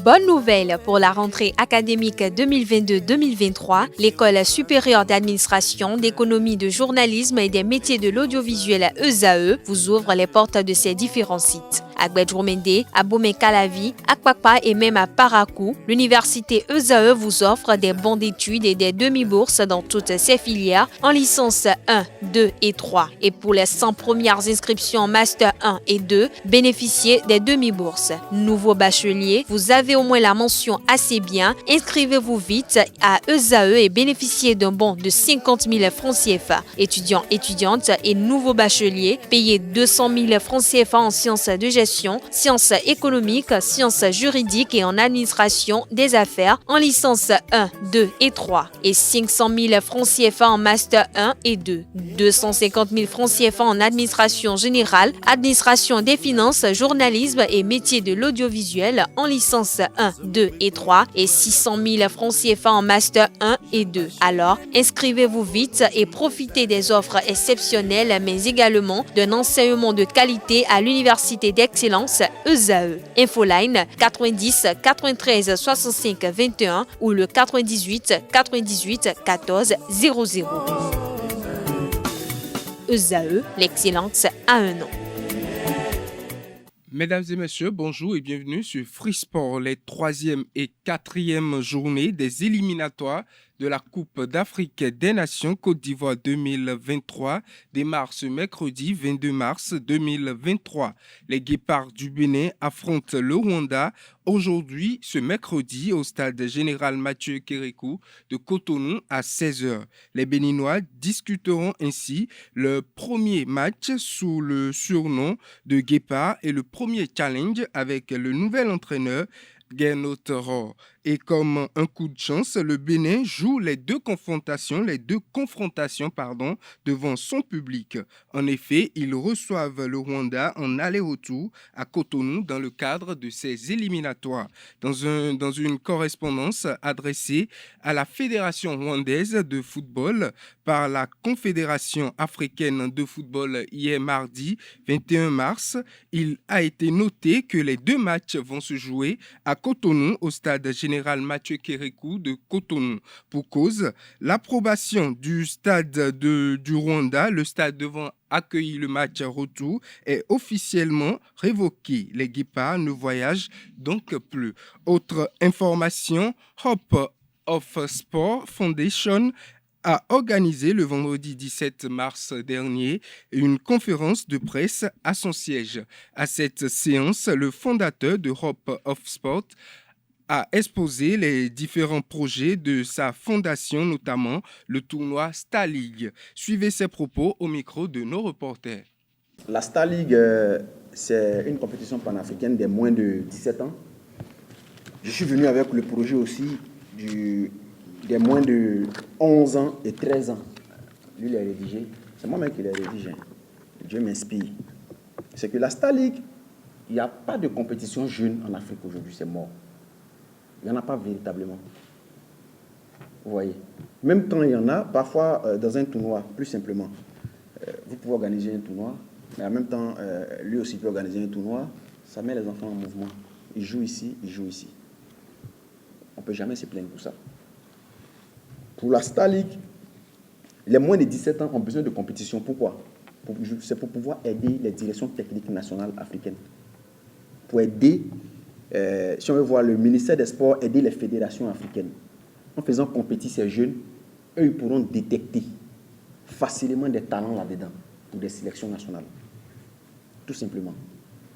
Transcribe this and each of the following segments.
Bonne nouvelle pour la rentrée académique 2022-2023, l'École supérieure d'administration, d'économie, de journalisme et des métiers de l'audiovisuel ESAE vous ouvre les portes de ses différents sites. À Gbedjourmende, à Bomé-Calavi, à Kpakpa et même à Parakou, l'université ESAE vous offre des bons d'études et des demi-bourses dans toutes ses filières en licence 1, 2 et 3. Et pour les 100 premières inscriptions en master 1 et 2, bénéficiez des demi-bourses. Nouveau bachelier, vous avez au moins la mention assez bien. Inscrivez-vous vite à ESAE et bénéficiez d'un bon de 50 000 francs CFA. Étudiants, étudiantes et nouveaux bacheliers, payez 200 000 francs CFA en sciences de gestion, sciences économiques, sciences juridiques et en administration des affaires en licence 1, 2 et 3 et 500 000 francs CFA en master 1 et 2, 250 000 francs CFA en administration générale, administration des finances, journalisme et métiers de l'audiovisuel en licence 1, 2 et 3 et 600 000 francs CFA en master 1 et 2. Alors, inscrivez-vous vite et profitez des offres exceptionnelles mais également d'un enseignement de qualité à l'université d'excellence ESAE. Infoline 90 93 65 21 ou le 98 98 14 00. ESAE, l'excellence a un nom. Mesdames et messieurs, bonjour et bienvenue sur Free Sport, les 3e et 4e journées des éliminatoires de la Coupe d'Afrique des Nations Côte d'Ivoire 2023 démarrent ce mercredi 22 mars 2023. Les Guépards du Bénin affrontent le Rwanda aujourd'hui, ce mercredi, au stade général Mathieu Kérékou de Cotonou à 16h. Les Béninois discuteront ainsi le premier match sous le surnom de Guépard et le premier challenge avec le nouvel entraîneur Gernot Rohr. Et comme un coup de chance, le Bénin joue les deux confrontations devant son public. En effet, ils reçoivent le Rwanda en aller-retour à Cotonou dans le cadre de ces éliminatoires. Dans une correspondance adressée à la Fédération rwandaise de football par la Confédération africaine de football hier mardi 21 mars, il a été noté que les deux matchs vont se jouer à Cotonou au stade général Mathieu Kérékou de Cotonou. Pour cause, l'approbation du stade du Rwanda, le stade devant accueillir le match retour, est officiellement révoquée. Les Guépards ne voyagent donc plus. Autre information, Hope of Sport Foundation a organisé le vendredi 17 mars dernier une conférence de presse à son siège. À cette séance, le fondateur de Hope of Sport a exposé les différents projets de sa fondation, notamment le tournoi Star League. Suivez ses propos au micro de nos reporters. La Star League, c'est une compétition panafricaine des moins de 17 ans. Je suis venu avec le projet aussi des moins de 11 ans et 13 ans. Lui, il l'a rédigé. C'est moi-même qui l'ai rédigé. Dieu m'inspire. C'est que la Star League, il n'y a pas de compétition jeune en Afrique aujourd'hui, c'est mort. Il n'y en a pas véritablement. Vous voyez. Même quand il y en a, parfois dans un tournoi, plus simplement, vous pouvez organiser un tournoi, mais en même temps, lui aussi peut organiser un tournoi, ça met les enfants en mouvement. Ils jouent ici, ils jouent ici. On ne peut jamais se plaindre pour ça. Pour la Star League, les moins de 17 ans ont besoin de compétition. Pourquoi ? C'est pour pouvoir aider les directions techniques nationales africaines. Pour aider, si on veut voir le ministère des Sports, aider les fédérations africaines. En faisant compétir ces jeunes, eux, ils pourront détecter facilement des talents là-dedans pour des sélections nationales. Tout simplement.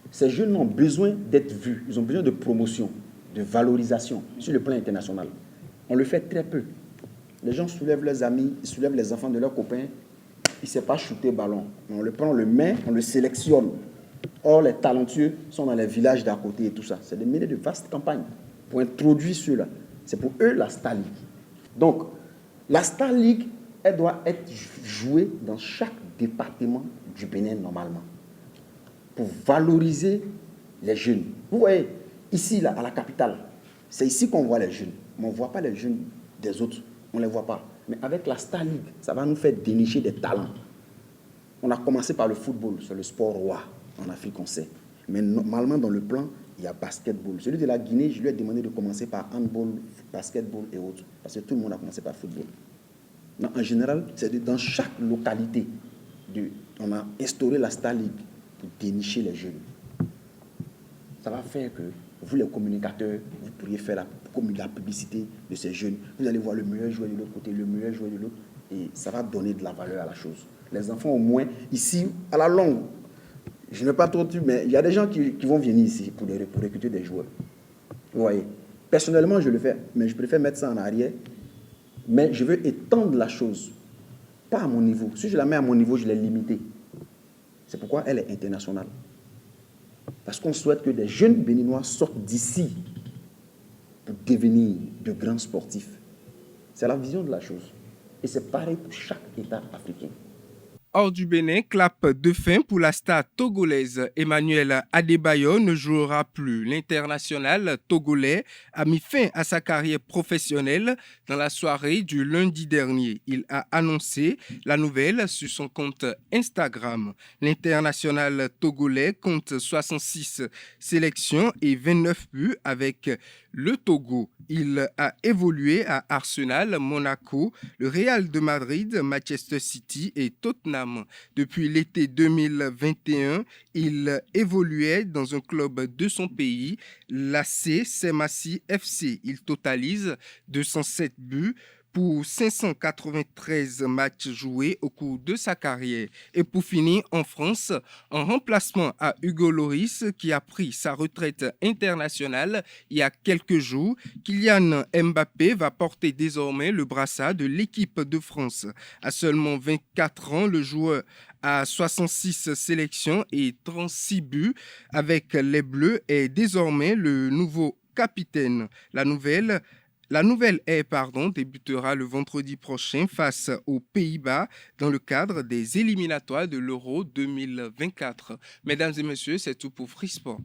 Ces jeunes ont besoin d'être vus. Ils ont besoin de promotion, de valorisation sur le plan international. On le fait très peu. Les gens soulèvent leurs amis, ils soulèvent les enfants de leurs copains. Il ne sait pas shooter ballon. On le prend, on le met, on le sélectionne. Or, les talentueux sont dans les villages d'à côté et tout ça. C'est des milliers de vastes campagnes pour introduire ceux-là. C'est pour eux la Star League. Donc, la Star League, elle doit être jouée dans chaque département du Bénin normalement pour valoriser les jeunes. Vous voyez, ici, là, à la capitale, c'est ici qu'on voit les jeunes. Mais on ne voit pas les jeunes des autres. On ne les voit pas. Mais avec la Star League, ça va nous faire dénicher des talents. On a commencé par le football, c'est le sport roi. En Afrique, on sait. Mais normalement, dans le plan, il y a basketball. Celui de la Guinée, je lui ai demandé de commencer par handball, basketball et autres. Parce que tout le monde a commencé par football. Non, en général, c'est dans chaque localité, on a instauré la Star League pour dénicher les jeunes. Ça va faire que vous, les communicateurs, vous pourriez faire la publicité de ces jeunes. Vous allez voir le meilleur joueur de l'autre côté, le meilleur joueur de l'autre, et ça va donner de la valeur à la chose. Les enfants, au moins, ici, à la longue, je n'ai pas trop dit, mais il y a des gens qui vont venir ici pour recruter des joueurs. Vous voyez, personnellement, je le fais, mais je préfère mettre ça en arrière. Mais je veux étendre la chose, pas à mon niveau. Si je la mets à mon niveau, je l'ai limitée. C'est pourquoi elle est internationale. Parce qu'on souhaite que des jeunes Béninois sortent d'ici pour devenir de grands sportifs. C'est la vision de la chose. Et c'est pareil pour chaque État africain. Hors du Bénin, clap de fin pour la star togolaise Emmanuel Adebayor ne jouera plus. L'international togolais a mis fin à sa carrière professionnelle dans la soirée du lundi dernier. Il a annoncé la nouvelle sur son compte Instagram. L'international togolais compte 66 sélections et 29 buts avec le Togo. Il a évolué à Arsenal, Monaco, le Real de Madrid, Manchester City et Tottenham. Depuis l'été 2021, il évoluait dans un club de son pays, l'AC Semassi FC. Il totalise 207 buts pour 593 matchs joués au cours de sa carrière. Et pour finir, en France, en remplacement à Hugo Lloris, qui a pris sa retraite internationale il y a quelques jours, Kylian Mbappé va porter désormais le brassard de l'équipe de France. À seulement 24 ans, le joueur a 66 sélections et 36 buts avec les Bleus est désormais le nouveau capitaine. La nouvelle ère débutera le vendredi prochain face aux Pays-Bas dans le cadre des éliminatoires de l'Euro 2024. Mesdames et messieurs, c'est tout pour Free Sport.